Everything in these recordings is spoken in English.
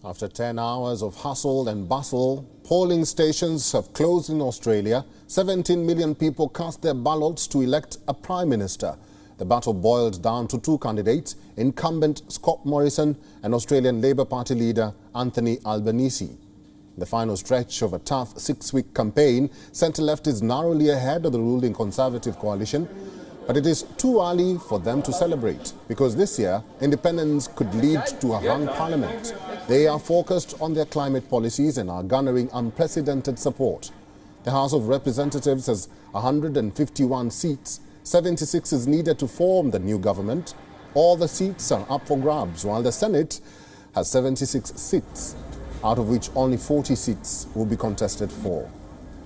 After 10 hours of hustle and bustle, polling stations have closed in Australia. 17 million people cast their ballots to elect a Prime Minister. The battle boiled down to two candidates, incumbent Scott Morrison and Australian Labor Party leader Anthony Albanese. The final stretch of a tough six-week campaign, centre-left is narrowly ahead of the ruling Conservative coalition. But it is too early for them to celebrate, because this year, independence could lead to a hung parliament. They are focused on their climate policies and are garnering unprecedented support. The House of Representatives has 151 seats. 76 is needed to form the new government. All the seats are up for grabs, while the Senate has 76 seats, out of which only 40 seats will be contested for.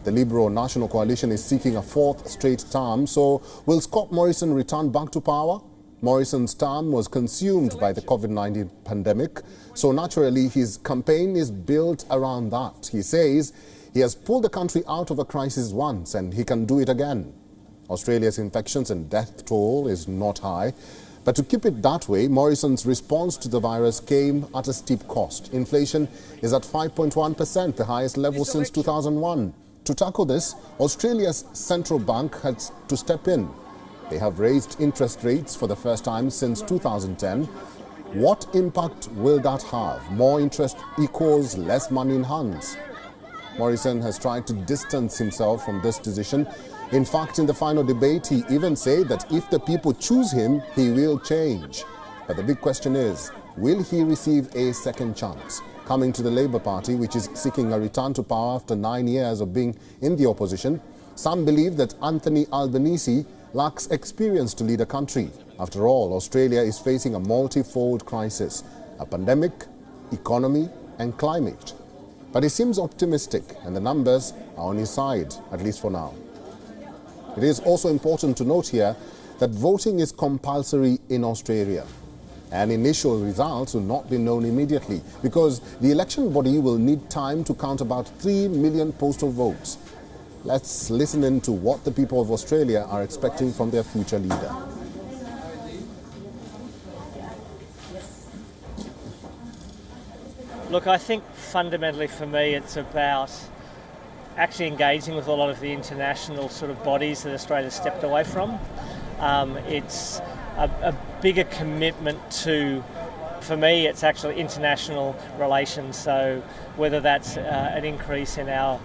The Liberal National Coalition is seeking a fourth straight term, so will Scott Morrison return back to power? Morrison's term was consumed by the COVID-19 pandemic, so naturally his campaign is built around that. He says he has pulled the country out of a crisis once and he can do it again. Australia's infections and death toll is not high, but to keep it that way, Morrison's response to the virus came at a steep cost. Inflation is at 5.1%, the highest level since 2001. To tackle this, Australia's central bank had to step in. They have raised interest rates for the first time since 2010. What impact will that have? More interest equals less money in hands. Morrison has tried to distance himself from this decision. In fact, in the final debate, he even said that if the people choose him, he will change. But the big question is, will he receive a second chance? Coming to the Labor Party, which is seeking a return to power after 9 years of being in the opposition, some believe that Anthony Albanese lacks experience to lead a country. After all, Australia is facing a multifold crisis: a pandemic, economy and climate. But he seems optimistic and the numbers are on his side, at least for now. It is also important to note here that voting is compulsory in Australia. And initial results will not be known immediately because the election body will need time to count about 3 million postal votes. Let's listen in to what the people of Australia are expecting from their future leader. Look, I think fundamentally for me it's about actually engaging with a lot of the international sort of bodies that Australia stepped away from. It's a bigger commitment to, for me, it's actually international relations. So whether that's an increase in our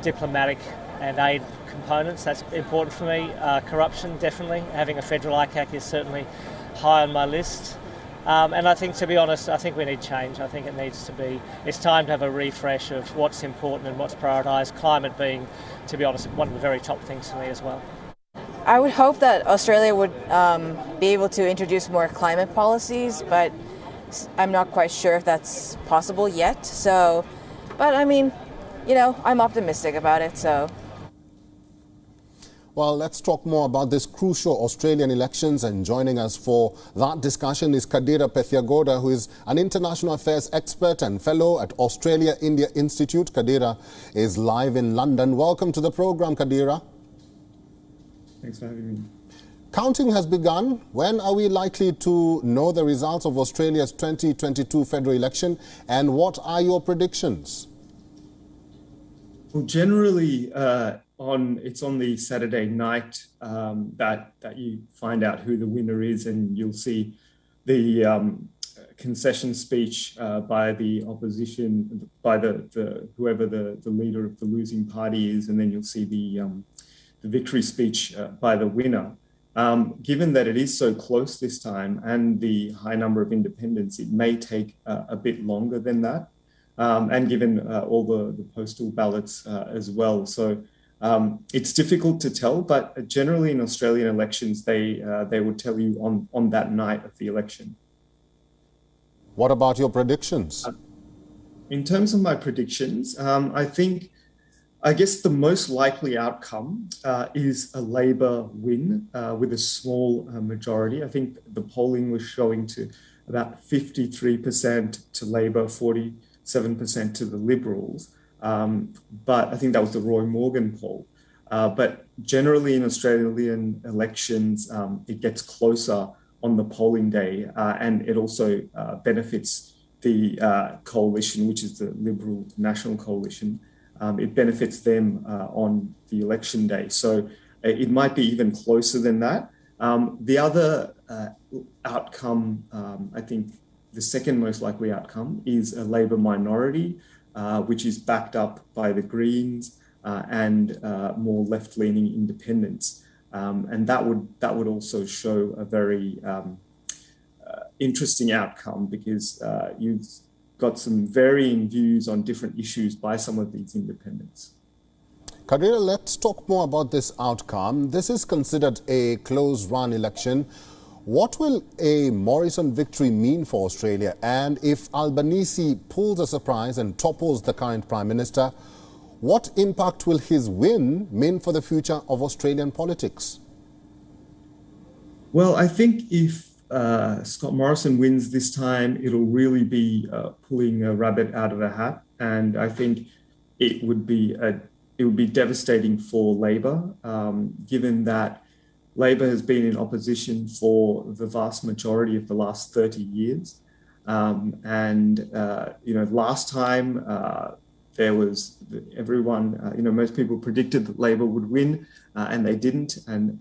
diplomatic and aid components, that's important for me. Corruption, definitely. Having a federal ICAC is certainly high on my list. And I think, to be honest, I think we need change. I think it's time to have a refresh of what's important and what's prioritised, climate being, to be honest, one of the very top things for me as well. I would hope that Australia would be able to introduce more climate policies, but I'm not quite sure if that's possible yet. So, but I mean, you know, I'm optimistic about it, so. Well, let's talk more about this crucial Australian elections, and joining us for that discussion is Kadira Pethiagoda, who is an international affairs expert and fellow at Australia-India Institute. Kadira is live in London. Welcome to the program, Kadira. Thanks for having me. Counting has begun. When are we likely to know the results of Australia's 2022 federal election, and what are your predictions? Well, generally, it's on the Saturday night that you find out who the winner is, and you'll see the concession speech by the opposition, by whoever the leader of the losing party is, and then you'll see the victory speech by the winner. Given that it is so close this time and the high number of independents, it may take a bit longer than that. And given all the postal ballots as well. So it's difficult to tell, but generally in Australian elections, they would tell you on that night of the election. What about your predictions? In terms of my predictions, I guess the most likely outcome is a Labor win with a small majority. I think the polling was showing to about 53% to Labor, 47% to the Liberals. But I think that was the Roy Morgan poll. But generally in Australian elections, it gets closer on the polling day, and it also benefits coalition, which is the Liberal National Coalition. It benefits them on the election day. So it might be even closer than that. The other outcome, I think the second most likely outcome, is a Labor minority, which is backed up by the Greens and more left-leaning independents. And that would also show a very interesting outcome, because you've got some varying views on different issues by some of these independents. Kadira, let's talk more about this outcome. This is considered a close-run election. What will a Morrison victory mean for Australia? And if Albanese pulls a surprise and topples the current Prime Minister, what impact will his win mean for the future of Australian politics? Well, I think if Scott Morrison wins this time, it'll really be pulling a rabbit out of a hat, and I think it would be devastating for Labor, given that Labor has been in opposition for the vast majority of the last 30 years, last time there was everyone, most people predicted that Labor would win, and they didn't, and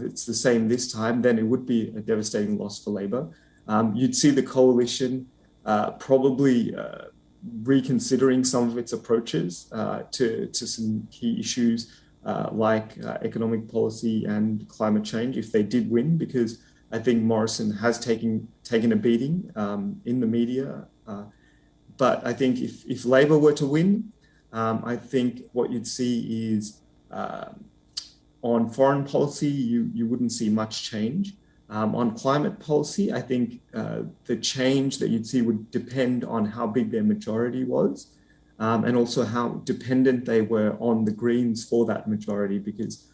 it's the same this time. Then it would be a devastating loss for Labor. You'd see the coalition probably reconsidering some of its approaches to some key issues like economic policy and climate change if they did win, because I think Morrison has taken a beating in the media. But I think if Labor were to win, I think what you'd see is on foreign policy, you wouldn't see much change. On climate policy, I think the change that you'd see would depend on how big their majority was, and also how dependent they were on the Greens for that majority, because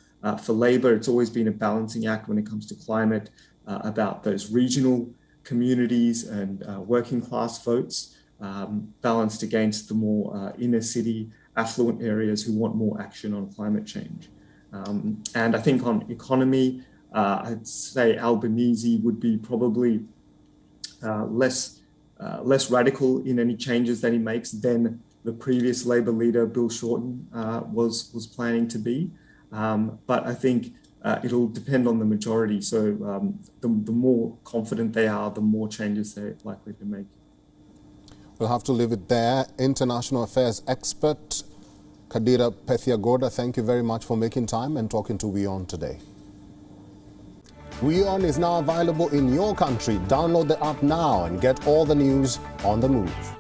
for Labor, it's always been a balancing act when it comes to climate, about those regional communities and working class votes, balanced against the more inner city, affluent areas who want more action on climate change. And I think on economy, I'd say Albanese would be probably less radical in any changes that he makes than the previous Labor leader, Bill Shorten, was planning to be. But I think it'll depend on the majority. So the more confident they are, the more changes they're likely to make. We'll have to leave it there. International affairs expert Kadira Pethiagoda, thank you very much for making time and talking to WION today. WION is now available in your country. Download the app now and get all the news on the move.